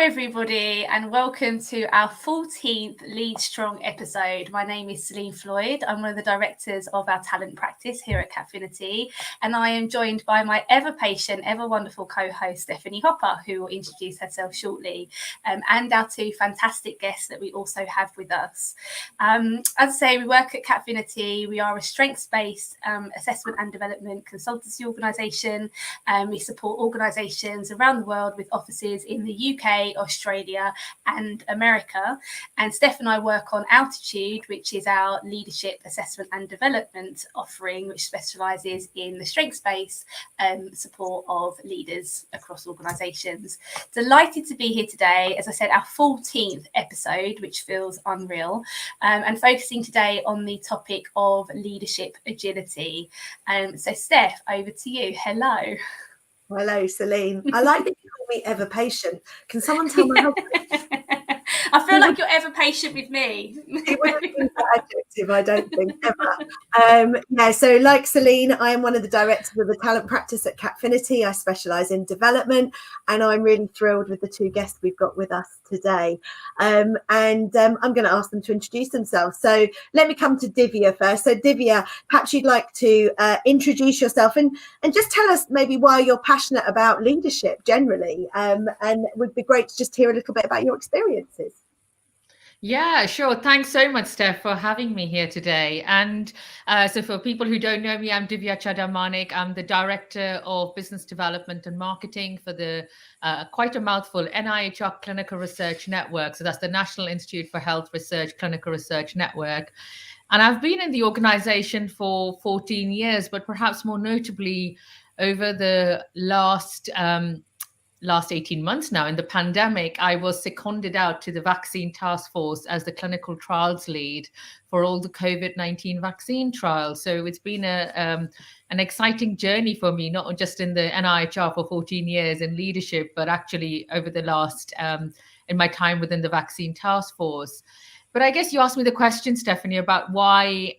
everybody, and welcome to our 14th Lead Strong episode. My name is Celine Floyd. I'm one of the directors of our talent practice here at Capfinity, and I am joined by my ever patient, ever wonderful co-host Stephanie Hopper, who will introduce herself shortly, and our two fantastic guests that we also have with us. As I say, we work at Capfinity. We are a strengths-based assessment and development consultancy organisation. We support organisations around the world with offices in the UK, Australia and America. And Steph and I work on Altitude, which is our leadership assessment and development offering, which specialises in the strengths-based support of leaders across organisations. Delighted to be here today, as I said, our 14th episode, which feels unreal, and focusing today on the topic of leadership agility. So Steph, over to you. Hello. Hello, Celine. I like that you call me ever patient. Can someone tell my husband? I feel like you're ever patient with me. It wouldn't be that adjective, I don't think, ever. So like Celine, I am one of the directors of the talent practice at Capfinity. I specialise in development, and I'm really thrilled with the two guests we've got with us today. I'm going to ask them to introduce themselves. So let me come to Divya first. So Divya, perhaps you'd like to introduce yourself and just tell us maybe why you're passionate about leadership generally. And it would be great to just hear a little bit about your experiences. Yeah, sure. Thanks so much, Steph, for having me here today. And so for people who don't know me, I'm Divya Chadha Manek. I'm the Director of Business Development and Marketing for the quite a mouthful NIHR Clinical Research Network. So that's the National Institute for Health Research Clinical Research Network. And I've been in the organization for 14 years, but perhaps more notably over the last 18 months now in the pandemic, I was seconded out to the vaccine task force as the clinical trials lead for all the COVID-19 vaccine trials. So it's been an exciting journey for me, not just in the NIHR for 14 years in leadership, but actually over the last, in my time within the vaccine task force. But I guess you asked me the question, Stephanie, about why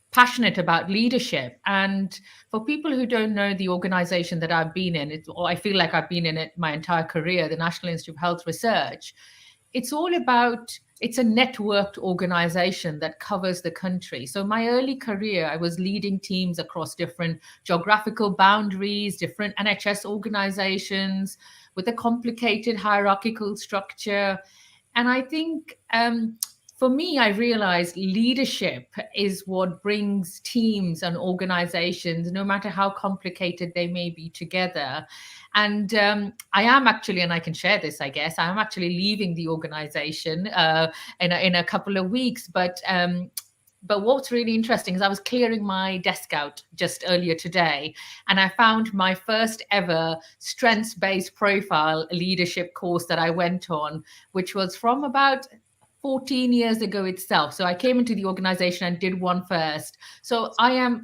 passionate about leadership. And for people who don't know the organization that I've been in, or I feel like I've been in it my entire career, the National Institute of Health Research, it's all about, it's a networked organization that covers the country. So my early career, I was leading teams across different geographical boundaries, different NHS organizations with a complicated hierarchical structure. And I think for me, I realized leadership is what brings teams and organizations, no matter how complicated they may be, together. And I am actually, and I can share this, I guess, I am actually leaving the organization in a couple of weeks. But what's really interesting is I was clearing my desk out just earlier today, and I found my first ever strengths-based profile leadership course that I went on, which was from about 14 years ago itself. So I came into the organization and did one first. So I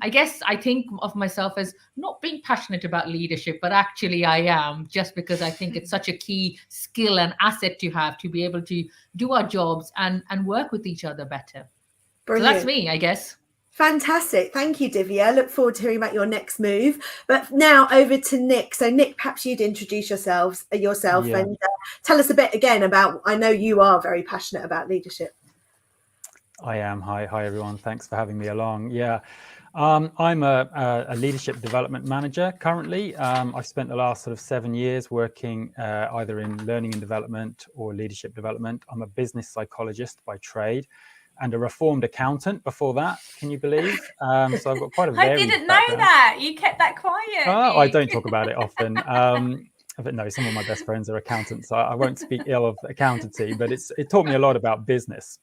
think of myself as not being passionate about leadership, but actually I am, just because I think it's such a key skill and asset to have to be able to do our jobs and work with each other better. Brilliant. So that's me, I guess. Fantastic. Thank you, Divya. I look forward to hearing about your next move. But now over to Nick. So Nick, perhaps you'd introduce yourself and tell us a bit again about, I know you are very passionate about leadership. I am. Hi, everyone. Thanks for having me along. Yeah, I'm a leadership development manager currently. I've spent the last sort of 7 years working either in learning and development or leadership development. I'm a business psychologist by trade, and a reformed accountant before that. Can you believe? So I've got quite a varied I didn't background. know that. You kept that quiet. Oh, I don't talk about it often. But no, some of my best friends are accountants, so I won't speak ill of accountancy, but it taught me a lot about business.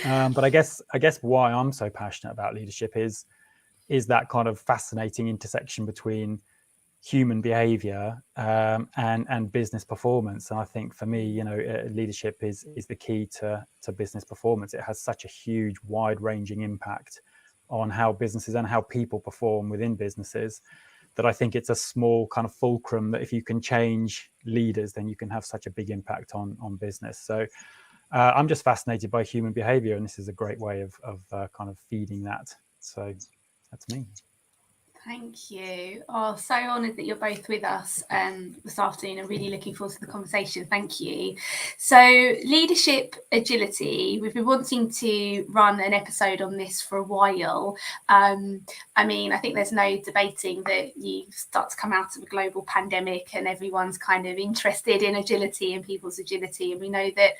But I guess why I'm so passionate about leadership is that kind of fascinating intersection between human behavior and business performance. And I think for me, leadership is the key to business performance. It has such a huge, wide-ranging impact on how businesses and how people perform within businesses, that I think it's a small kind of fulcrum that if you can change leaders, then you can have such a big impact on business. So I'm just fascinated by human behavior, and this is a great way of kind of feeding that. So that's me. Thank you. Oh, so honoured that you're both with us this afternoon. I'm really looking forward to the conversation. Thank you. So, leadership agility, we've been wanting to run an episode on this for a while. I mean, I think there's no debating that you start to come out of a global pandemic and everyone's kind of interested in agility and people's agility. And we know that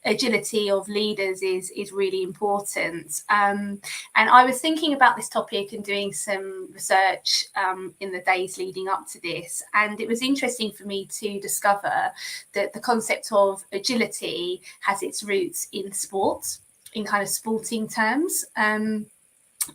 agility of leaders is really important. And I was thinking about this topic and doing some research in the days leading up to this, and it was interesting for me to discover that the concept of agility has its roots in sport, in kind of sporting terms. And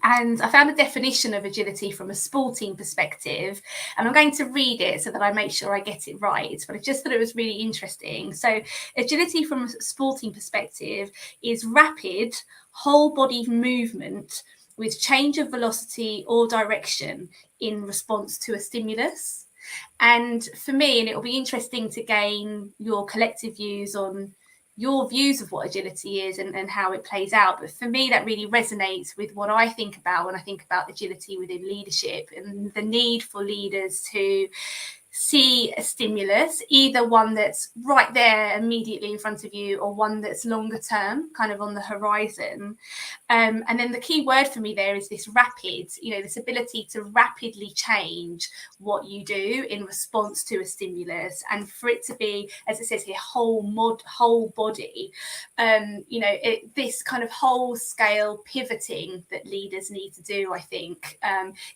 I found a definition of agility from a sporting perspective, and I'm going to read it so that I make sure I get it right. But I just thought it was really interesting. So, agility from a sporting perspective is rapid, whole body movement with change of velocity or direction in response to a stimulus. And for me, and it'll be interesting to gain your collective views on your views of what agility is and how it plays out. But for me, that really resonates with what I think about when I think about agility within leadership and the need for leaders to see a stimulus, either one that's right there immediately in front of you or one that's longer term, kind of on the horizon. And then the key word for me there is this rapid, this ability to rapidly change what you do in response to a stimulus, and for it to be, as it says here, whole body, this kind of whole scale pivoting that leaders need to do, I think,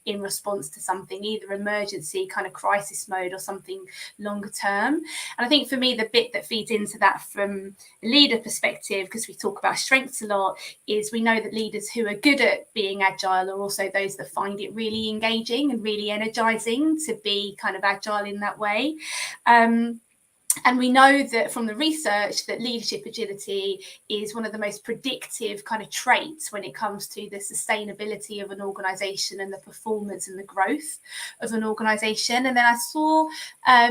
in response to something, either emergency kind of crisis mode or something longer term. And I think for me, the bit that feeds into that from a leader perspective, because we talk about strengths a lot, is we know that leaders who are good at being agile are also those that find it really engaging and really energizing to be kind of agile in that way. And we know that from the research that leadership agility is one of the most predictive kind of traits when it comes to the sustainability of an organization and the performance and the growth of an organization. And then I saw a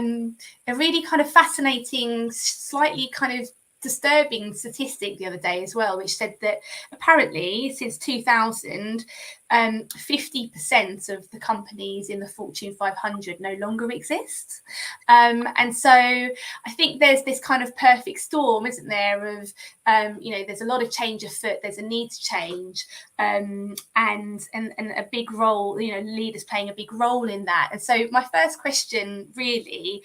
really kind of fascinating, slightly kind of disturbing statistic the other day as well, which said that apparently since 2000, 50% of the companies in the Fortune 500 no longer exist. And so I think there's this kind of perfect storm, isn't there, of, there's a lot of change afoot, there's a need to change, and a big role, leaders playing a big role in that. And so my first question really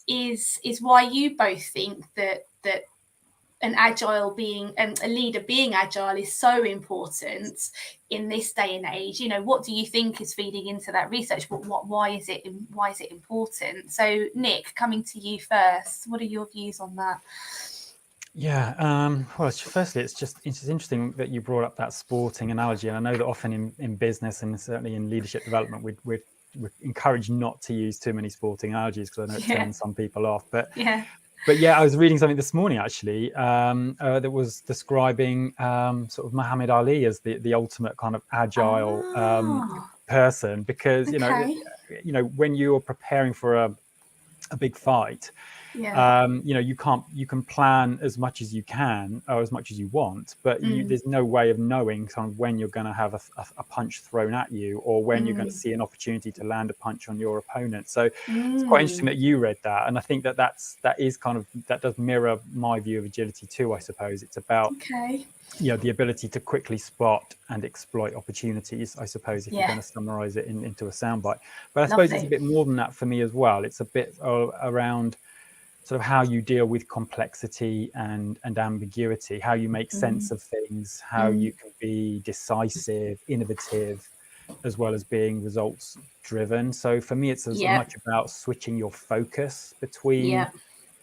is why you both think that an agile being and a leader being agile is so important in this day and age. What do you think is feeding into that research? Why is it important? So Nick, coming to you first, what are your views on that? Yeah, well, firstly, it's just interesting that you brought up that sporting analogy, and I know that often in business and certainly in leadership development, we're encouraged not to use too many sporting analogies because I know it turns some people off. But yeah, I was reading something this morning actually that was describing sort of Muhammad Ali as the ultimate kind of agile person, because when you're preparing for a big fight, you can plan as much as you can or as much as you want, but there's no way of knowing kind of when you're going to have a punch thrown at you or when you're going to see an opportunity to land a punch on your opponent. So it's quite interesting that you read that, and I think that does mirror my view of agility too, I suppose. It's about the ability to quickly spot and exploit opportunities, I suppose, if you're going to summarize it into a soundbite. But I suppose it's a bit more than that for me as well. It's a bit around sort of how you deal with complexity and ambiguity, how you make sense of things, how you can be decisive, innovative, as well as being results driven. So for me, it's as much about switching your focus between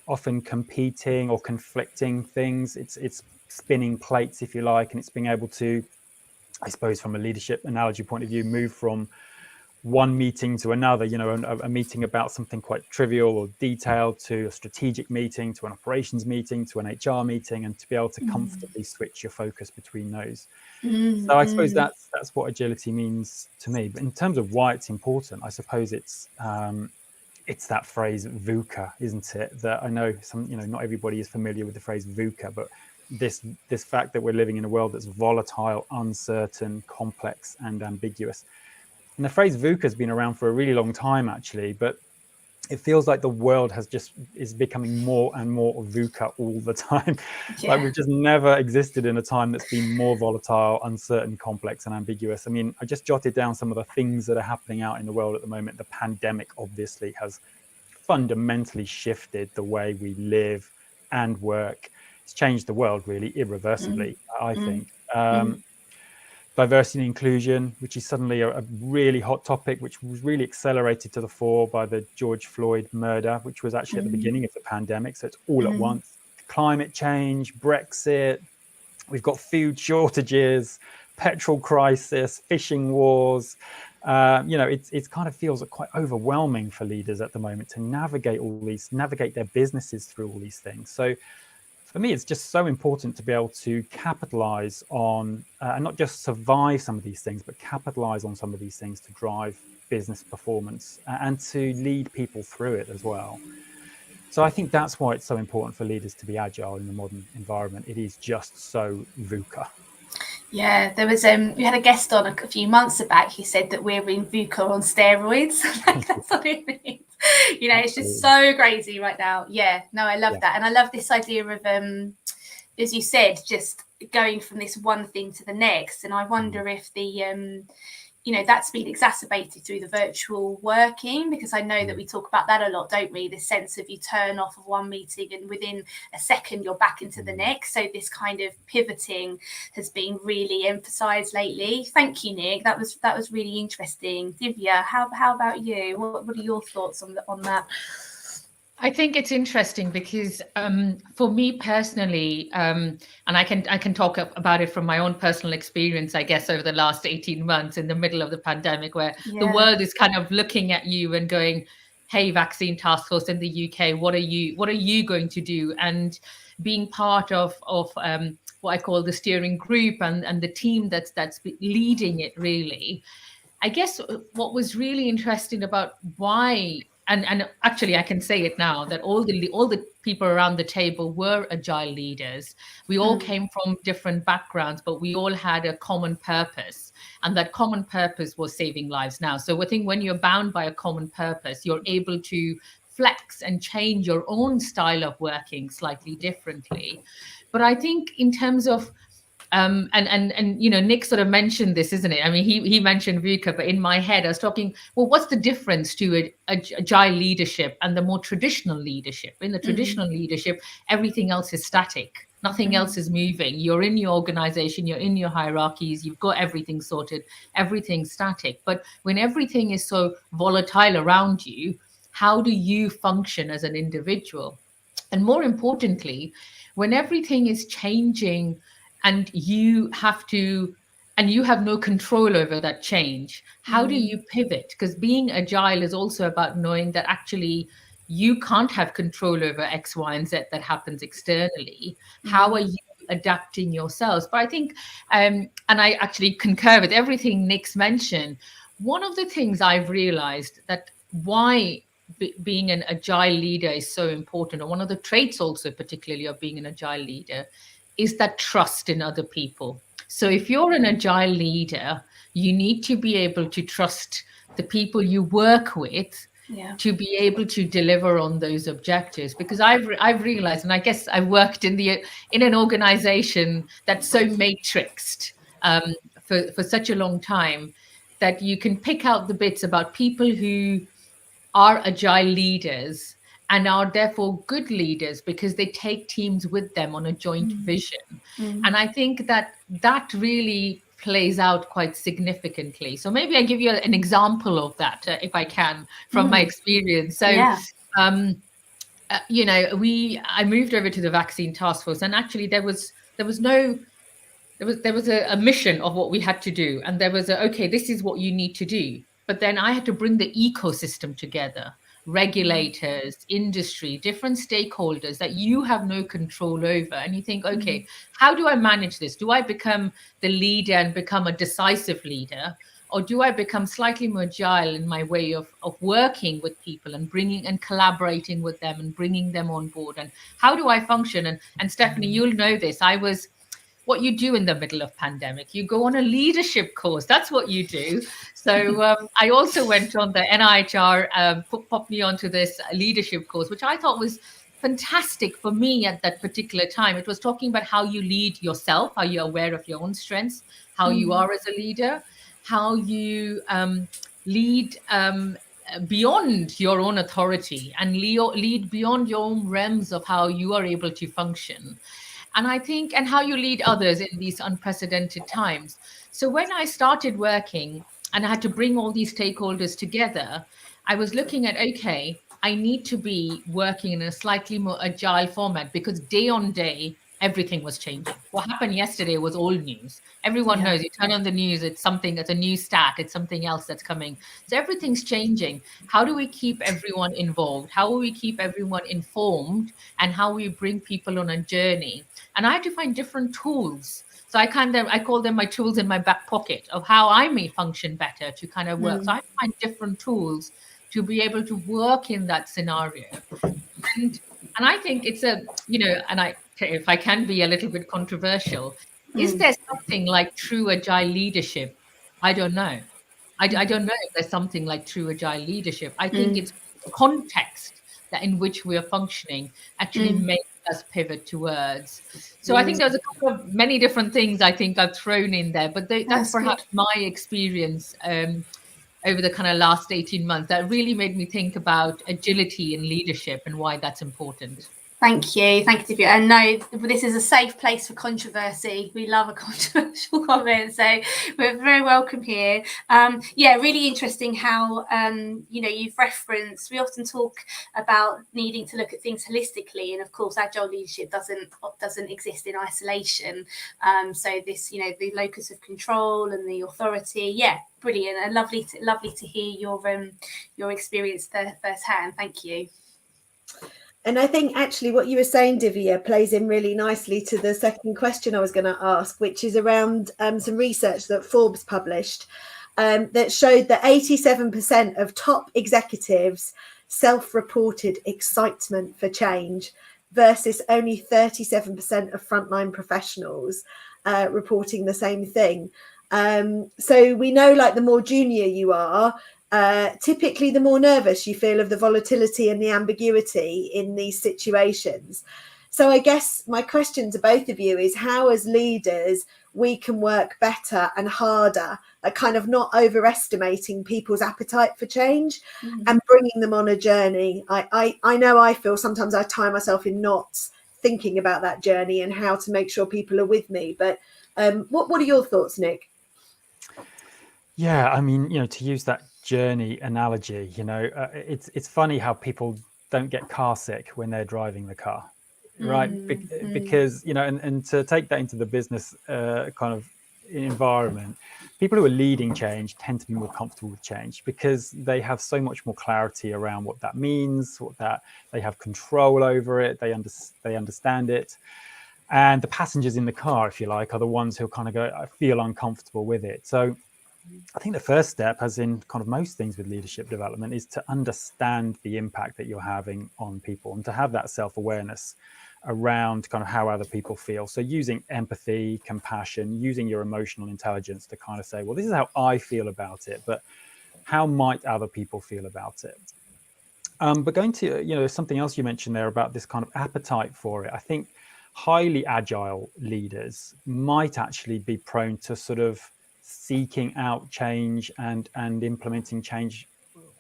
often competing or conflicting things. It's spinning plates, if you like, and it's being able to, I suppose, from a leadership analogy point of view, move from one meeting to another, a meeting about something quite trivial or detailed to a strategic meeting, to an operations meeting, to an HR meeting, and to be able to comfortably switch your focus between those. So I suppose that's what agility means to me. But in terms of why it's important, I suppose it's that phrase VUCA, isn't it? That I know not everybody is familiar with the phrase VUCA, but this fact that we're living in a world that's volatile, uncertain, complex, and ambiguous. And the phrase VUCA has been around for a really long time, actually, but it feels like the world is becoming more and more VUCA all the time. Yeah. Like we've just never existed in a time that's been more volatile, uncertain, complex, and ambiguous. I mean, I just jotted down some of the things that are happening out in the world at the moment. The pandemic obviously has fundamentally shifted the way we live and work. It's changed the world really irreversibly, I think. Diversity and inclusion, which is suddenly a really hot topic, which was really accelerated to the fore by the George Floyd murder, which was actually at the beginning of the pandemic. So it's all at once. Climate change, Brexit, we've got food shortages, petrol crisis, fishing wars. It kind of feels quite overwhelming for leaders at the moment to navigate their businesses through all these things. So for me, it's just so important to be able to capitalize on and not just survive some of these things, but capitalize on some of these things to drive business performance and to lead people through it as well. So I think that's why it's so important for leaders to be agile in the modern environment. It is just so VUCA. Yeah, there was we had a guest on a few months back. He said that we're in VUCA on steroids. That's what it means. It's just so crazy right now. Yeah, no, I love that. And I love this idea of, as you said, just going from this one thing to the next. And I wonder if the, that's been exacerbated through the virtual working, because I know that we talk about that a lot, don't we? This sense of you turn off of one meeting and within a second you're back into the next. So this kind of pivoting has been really emphasized lately. Thank you, Nick. That was really interesting. Divya, how about you? What are your thoughts on that? I think it's interesting because for me personally, and I can talk about it from my own personal experience, I guess, over the last 18 months in the middle of the pandemic, where the world is kind of looking at you and going, hey, vaccine task force in the UK, what are you going to do? And being part of what I call the steering group and the team that's leading it, really. I guess what was really interesting about why, and actually I can say it now, that all the people around the table were agile leaders. We all came from different backgrounds, but we all had a common purpose, and that common purpose was saving lives now. So I think when you're bound by a common purpose, you're able to flex and change your own style of working slightly differently. But I think in terms of Nick sort of mentioned this, isn't it? I mean, he mentioned VUCA, but in my head, I was talking, well, what's the difference to agile leadership and the more traditional leadership? In the traditional leadership, everything else is static. Nothing else is moving. You're in your organization, you're in your hierarchies, you've got everything sorted, everything's static. But when everything is so volatile around you, how do you function as an individual? And more importantly, when everything is changing, and you have no control over that change, how do you pivot? Because being agile is also about knowing that actually you can't have control over X, Y, and Z that happens externally. How are you adapting yourselves? But I think, and I actually concur with everything Nick's mentioned, one of the things I've realized that why being an agile leader is so important, or one of the traits also particularly of being an agile leader, is that trust in other people. So if you're an agile leader, you need to be able to trust the people you work with to be able to deliver on those objectives. Because I've realized, and I guess I worked in an organization that's so matrixed for such a long time, that you can pick out the bits about people who are agile leaders and are therefore good leaders because they take teams with them on a joint vision. And I think that really plays out quite signimovigantly. So maybe I give you an example of that, if I can, from my experience. So, I moved over to the vaccine task force, and actually there was a mission of what we had to do, and there was okay, this is what you need to do. But then I had to bring the ecosystem together. Regulators, industry, different stakeholders that you have no control over. And you think, okay, how do I manage this? Do I become the leader and become a decisive leader? Or do I become slightly more agile in my way of working with people and bringing and collaborating with them and bringing them on board? And how do I function? And Stephanie, you'll know this. I was what you do in the middle of pandemic. You go on a leadership course. That's what you do. So I also went on the NIHR, put me onto this leadership course, which I thought was fantastic for me at that particular time. It was talking about how you lead yourself, how you're aware of your own strengths, how you are as a leader, how you lead beyond your own authority and lead beyond your own realms of how you are able to function. And I think, and how you lead others in these unprecedented times. So when I started working and I had to bring all these stakeholders together, I was looking at, okay, I need to be working in a slightly more agile format, because day on day, everything was changing. What happened yesterday was old news. Everyone knows, you turn on the news, it's a new stat, it's something else that's coming. So everything's changing. How do we keep everyone involved? How will we keep everyone informed? And how we bring people on a journey? And I had to find different tools. So I call them my tools in my back pocket of how I may function better to kind of work. So I had to find different tools to be able to work in that scenario. And I think it's if I can be a little bit controversial, is there something like true agile leadership? I don't know. I don't know if there's something like true agile leadership. I think it's context that in which we are functioning actually makes us pivot towards. So I think there's a couple of many different things I think I've thrown in there, but that's perhaps good. my experience over the kind of last 18 months that really made me think about agility and leadership and why that's important. Thank you, Divya. And no, this is a safe place for controversy. We love a controversial comment, so we're very welcome here. Really interesting how you've referenced. We often talk about needing to look at things holistically, and of course, agile leadership doesn't exist in isolation. So this, the locus of control and the authority, brilliant and lovely to hear your experience firsthand. Thank you. And I think actually what you were saying, Divya, plays in really nicely to the second question I was going to ask, which is around some research that Forbes published that showed that 87% of top executives self-reported excitement for change versus only 37% of frontline professionals reporting the same thing. So we know, like, the more junior you are, typically the more nervous you feel of the volatility and the ambiguity in these situations. So I guess my question to both of you is how, as leaders, we can work better and harder at kind of not overestimating people's appetite for change and bringing them on a journey. I know I feel sometimes I tie myself in knots thinking about that journey and how to make sure people are with me. But what are your thoughts, Nick? Yeah, I mean, to use that journey analogy, it's funny how people don't get car sick when they're driving the car, right? Because, and to take that into the business kind of environment, people who are leading change tend to be more comfortable with change because they have so much more clarity around what that means, they have control over it, they understand it. And the passengers in the car, if you like, are the ones who kind of go, I feel uncomfortable with it. So I think the first step, as in kind of most things with leadership development, is to understand the impact that you're having on people and to have that self-awareness around kind of how other people feel. So using empathy, compassion, using your emotional intelligence to kind of say, well, this is how I feel about it, but how might other people feel about it? But going to, something else you mentioned there about this kind of appetite for it, I think highly agile leaders might actually be prone to sort of seeking out change and implementing change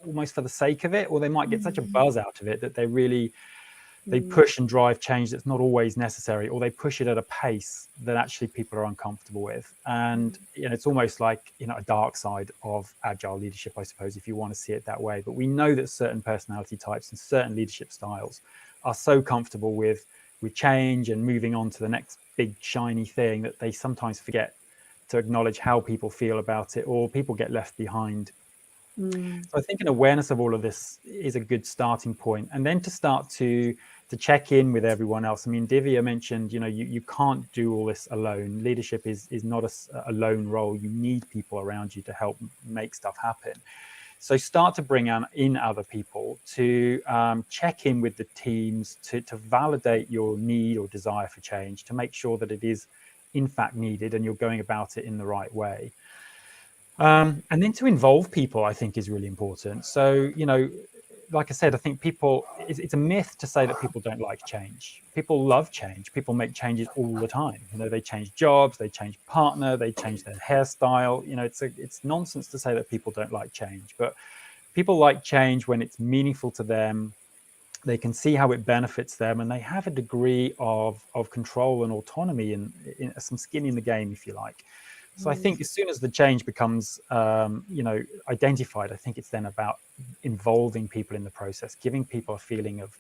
almost for the sake of it, or they might get such a buzz out of it that they push and drive change that's not always necessary, or they push it at a pace that actually people are uncomfortable with. And it's almost like a dark side of agile leadership, I suppose, if you want to see it that way. But we know that certain personality types and certain leadership styles are so comfortable with change and moving on to the next big shiny thing that they sometimes forget to acknowledge how people feel about it, or people get left behind. So I think an awareness of all of this is a good starting point. And then to start to check in with everyone else. I mean, Divya mentioned, you can't do all this alone. Leadership is not a lone role. You need people around you to help make stuff happen. So start to bring in other people to check in with the teams, to validate your need or desire for change, to make sure that it is in fact needed and you're going about it in the right way. And then to involve people, I think, is really important. So, like I said, I think it's a myth to say that people don't like change. People love change. People make changes all the time. They change jobs, they change partner, they change their hairstyle. It's nonsense to say that people don't like change, but people like change when it's meaningful to them. They can see how it benefits them, and they have a degree of control and autonomy and some skin in the game, if you like. So I think as soon as the change becomes, identified, I think it's then about involving people in the process, giving people a feeling of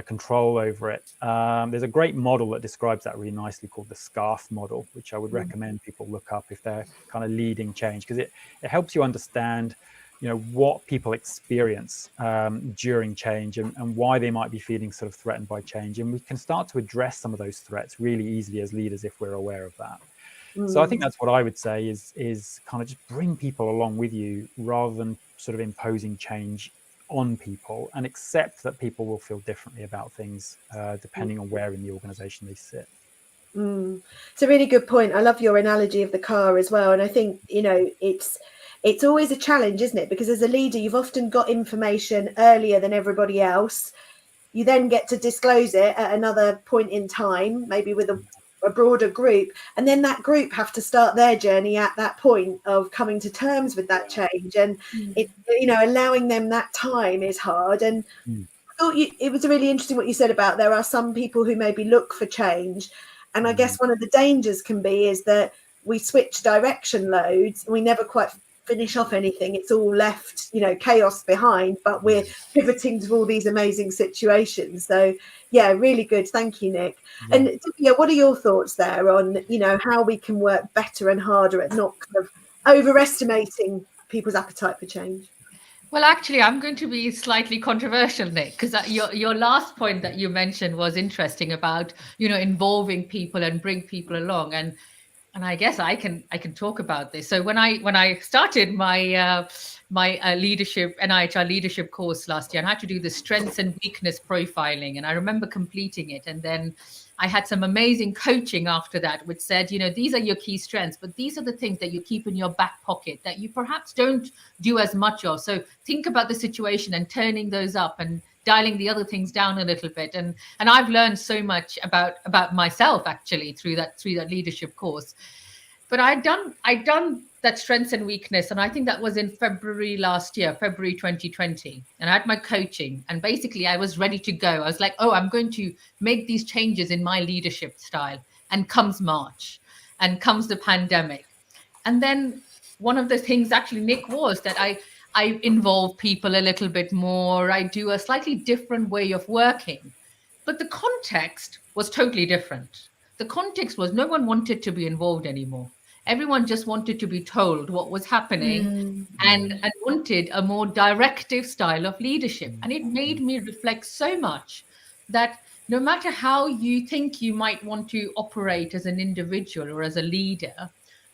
control over it. There's a great model that describes that really nicely called the SCARF model, which I would recommend people look up if they're kind of leading change, because it helps you understand, what people experience during change and why they might be feeling sort of threatened by change. And we can start to address some of those threats really easily as leaders if we're aware of that. So I think that's what I would say is kind of just bring people along with you rather than sort of imposing change on people, and accept that people will feel differently about things depending on where in the organization they sit. It's a really good point. I love your analogy of the car as well. And I think, it's always a challenge, isn't it? Because as a leader, you've often got information earlier than everybody else. You then get to disclose it at another point in time, maybe with a broader group, and then that group have to start their journey at that point of coming to terms with that change, and it, allowing them that time is hard. And I thought it was really interesting what you said about there are some people who maybe look for change, and I guess one of the dangers can be is that we switch direction loads and we never quite finish off anything. It's all left, chaos behind, but we're pivoting to all these amazing situations. So yeah, really good. Thank you, Nick. And Divya, what are your thoughts there on, how we can work better and harder at not kind of overestimating people's appetite for change? Well, actually, I'm going to be slightly controversial, Nick, because your last point that you mentioned was interesting about, involving people and bring people along. And I guess I can talk about this. So when I started my leadership NIHR leadership course last year, I had to do the strengths and weakness profiling, and I remember completing it. And then I had some amazing coaching after that, which said, these are your key strengths, but these are the things that you keep in your back pocket that you perhaps don't do as much of. So think about the situation and turning those up and dialing the other things down a little bit. And I've learned so much about myself actually through that leadership course. But I'd done that strengths and weakness, and I think that was in February last year, February 2020. And I had my coaching, and basically I was ready to go. I was like, I'm going to make these changes in my leadership style. And comes March, and comes the pandemic. And then one of the things actually, Nick, was that I involve people a little bit more. I do a slightly different way of working. But the context was totally different. The context was no one wanted to be involved anymore. Everyone just wanted to be told what was happening and wanted a more directive style of leadership. And it made me reflect so much that no matter how you think you might want to operate as an individual or as a leader,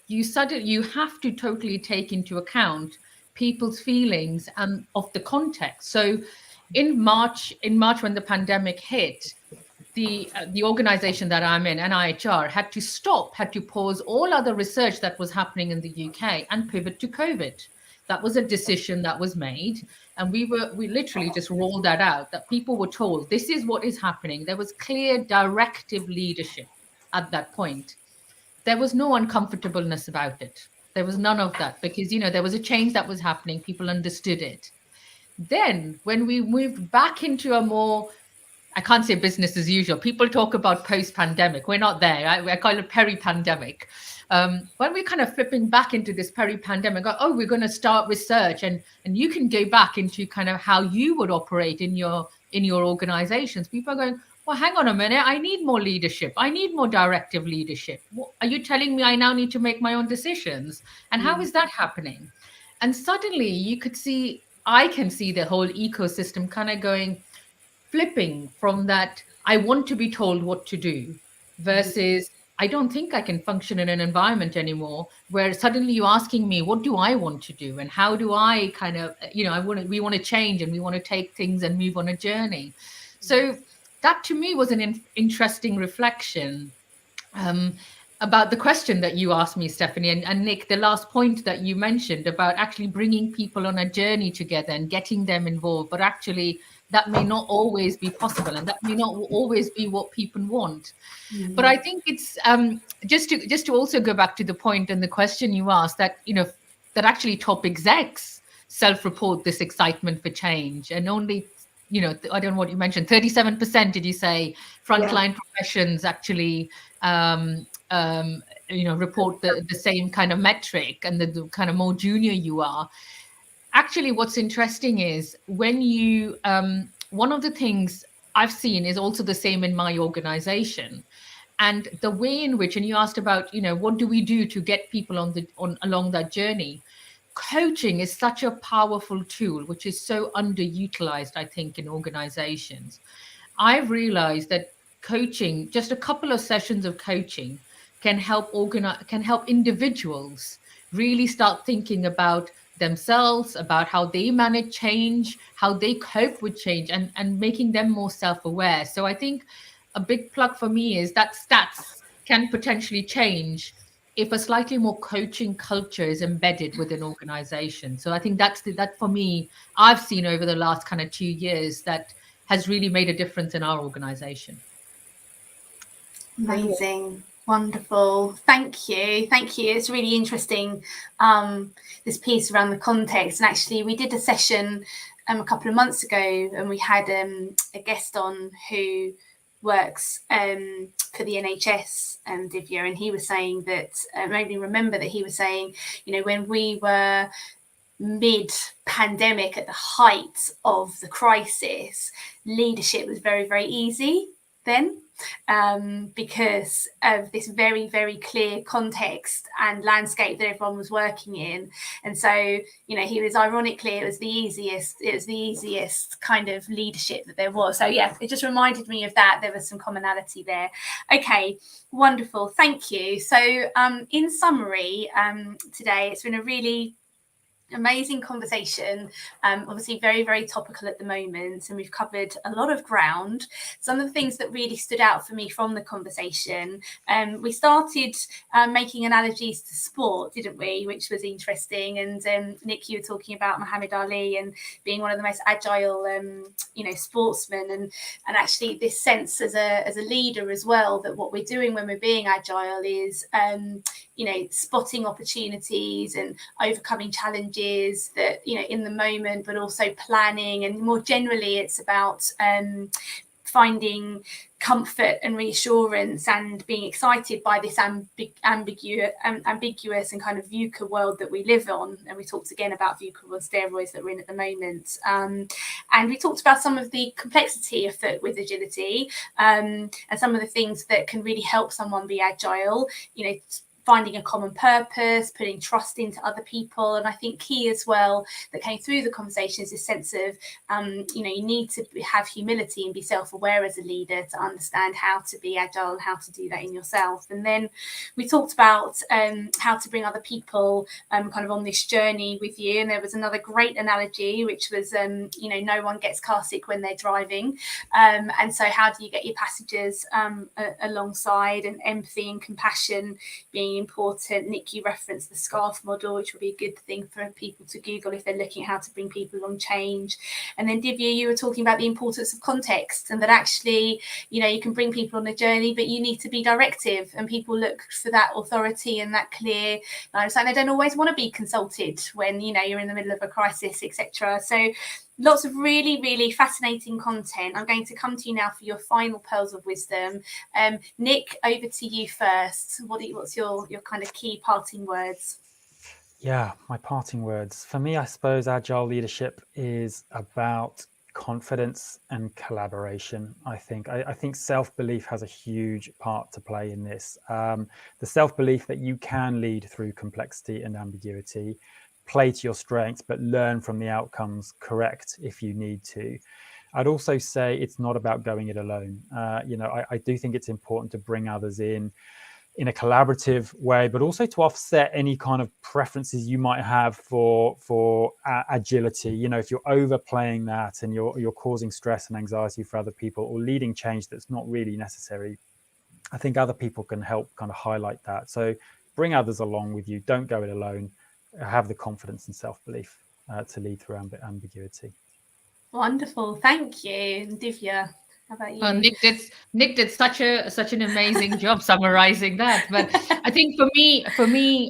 you have to totally take into account people's feelings and of the context. So in March when the pandemic hit, the organization that I'm in, NIHR, had to pause all other research that was happening in the UK and pivot to COVID. That was a decision that was made, and we literally just rolled that out, that people were told this is what is happening. There was clear directive leadership at that point. There was no uncomfortableness about it. There was none of that, because there was a change that was happening. People understood it. Then when we moved back into a more, I can't say business as usual. People talk about post-pandemic. We're not there. I call it peri-pandemic. When we're kind of flipping back into this peri-pandemic, we're going to start research, and you can go back into kind of how you would operate in your organizations. People are going, well, hang on a minute. I need more leadership. I need more directive leadership. Are you telling me I now need to make my own decisions? And how is that happening? And suddenly I can see the whole ecosystem kind of flipping from that I want to be told what to do versus I don't think I can function in an environment anymore where suddenly you're asking me, what do I want to do? And how do I kind of, we want to change and we want to take things and move on a journey. So that to me was an interesting reflection about the question that you asked me, Stephanie, and Nick, the last point that you mentioned about actually bringing people on a journey together and getting them involved, but actually that may not always be possible, and that may not always be what people want. But I think it's just to also go back to the point and the question you asked, that that actually top execs self-report this excitement for change, and only I don't know what you mentioned, 37% did you say, frontline professions actually report the same kind of metric, and the kind of more junior you are. Actually, what's interesting is when you one of the things I've seen is also the same in my organization. And the way in which, and you asked about, what do we do to get people along that journey? Coaching is such a powerful tool, which is so underutilized, I think, in organizations. I've realized that coaching, just a couple of sessions of coaching, can help individuals really start thinking about themselves, about how they manage change, how they cope with change, and making them more self-aware. So I think a big plug for me is that stats can potentially change if a slightly more coaching culture is embedded within organization. So I think that for me, I've seen over the last kind of 2 years that has really made a difference in our organization. Amazing. Wonderful. Thank you. It's really interesting, this piece around the context. And actually, we did a session a couple of months ago, and we had a guest on who works for the NHS, Divya, and he was saying that, made me remember that he was saying, when we were mid-pandemic at the height of the crisis, leadership was very, very easy then, because of this very, very clear context and landscape that everyone was working in. And so, he was, ironically, it was the easiest kind of leadership that there was. So yeah, it just reminded me of that. There was some commonality there. Okay, wonderful. Thank you. So in summary, today, it's been a really amazing conversation, obviously very, very topical at the moment, and we've covered a lot of ground. Some of the things that really stood out for me from the conversation, we started making analogies to sport, didn't we, which was interesting. And Nick, you were talking about Muhammad Ali and being one of the most agile sportsmen, and actually this sense as a leader as well, that what we're doing when we're being agile is spotting opportunities and overcoming challenges that in the moment, but also planning, and more generally it's about finding comfort and reassurance and being excited by this ambiguous and kind of VUCA world that we live on. And we talked again about VUCA on steroids that we're in at the moment, and we talked about some of the complexity afoot with agility, and some of the things that can really help someone be agile, finding a common purpose, putting trust into other people. And I think key as well that came through the conversation is this sense of, you need to have humility and be self-aware as a leader to understand how to be agile and how to do that in yourself. And then we talked about how to bring other people kind of on this journey with you. And there was another great analogy, which was, no one gets car sick when they're driving. And so how do you get your passengers alongside, and empathy and compassion being important. Nick, you referenced the SCARF model, which would be a good thing for people to Google if they're looking at how to bring people along change. And then Divya, you were talking about the importance of context, and that actually, you can bring people on a journey, but you need to be directive, and people look for that authority and that clear line of sight. They don't always want to be consulted when, you're in the middle of a crisis, etc. So lots of really, really fascinating content. I'm going to come to you now for your final pearls of wisdom. Nick, over to you first. What's your kind of key parting words? Yeah, my parting words. For me, I suppose agile leadership is about confidence and collaboration. I think self-belief has a huge part to play in this. The self-belief that you can lead through complexity and ambiguity, play to your strengths, but learn from the outcomes, correct if you need to. I'd also say it's not about going it alone. I do think it's important to bring others in a collaborative way, but also to offset any kind of preferences you might have for agility. If you're overplaying that and you're causing stress and anxiety for other people, or leading change that's not really necessary, I think other people can help kind of highlight that. So bring others along with you. Don't go it alone. Have the confidence and self-belief to lead through ambiguity. Wonderful. Thank you. And Divya, how about you? Nick did such an amazing job summarizing that. But I think for me,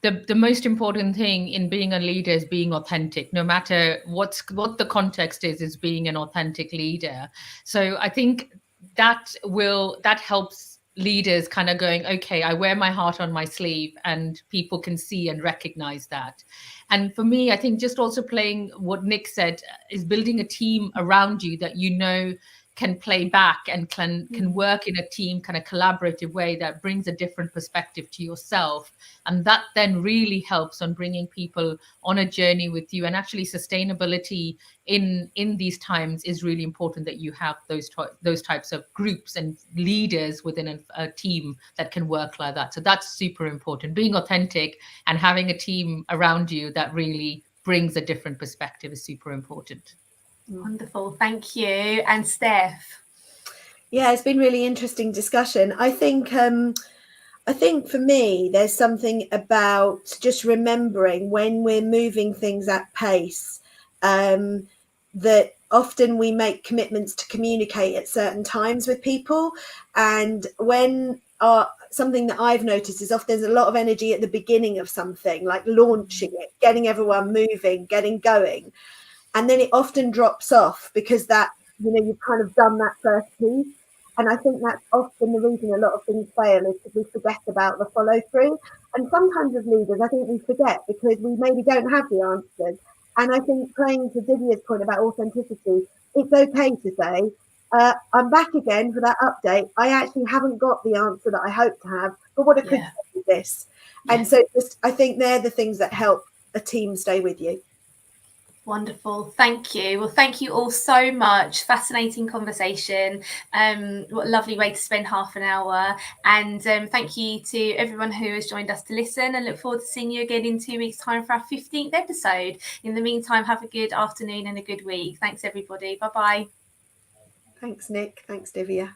the most important thing in being a leader is being authentic. No matter what the context is being an authentic leader. So I think that helps leaders kind of going, okay, I wear my heart on my sleeve, and people can see and recognize that. And for me, I think just also playing what Nick said is building a team around you that can play back and can work in a team kind of collaborative way that brings a different perspective to yourself. And that then really helps on bringing people on a journey with you. And actually sustainability in these times is really important, that you have those types of groups and leaders within a team that can work like that. So that's super important. Being authentic and having a team around you that really brings a different perspective is super important. Wonderful. Thank you. And Steph? Yeah, it's been really interesting discussion. I think for me, there's something about just remembering when we're moving things at pace, that often we make commitments to communicate at certain times with people. And when something that I've noticed is often there's a lot of energy at the beginning of something, like launching it, getting everyone moving, getting going. And then it often drops off because that, you've kind of done that first piece. And I think that's often the reason a lot of things fail, is because we forget about the follow through. And sometimes as leaders, I think we forget because we maybe don't have the answers. And I think, playing to Divya's point about authenticity, it's okay to say, I'm back again for that update. I actually haven't got the answer that I hope to have, but what I could say is this. And so I think they're the things that help a team stay with you. Wonderful. Thank you. Well, thank you all so much. Fascinating conversation. What a lovely way to spend half an hour. And thank you to everyone who has joined us to listen, and look forward to seeing you again in 2 weeks' time for our 15th episode. In the meantime, have a good afternoon and a good week. Thanks, everybody. Bye-bye. Thanks, Nick. Thanks, Divya.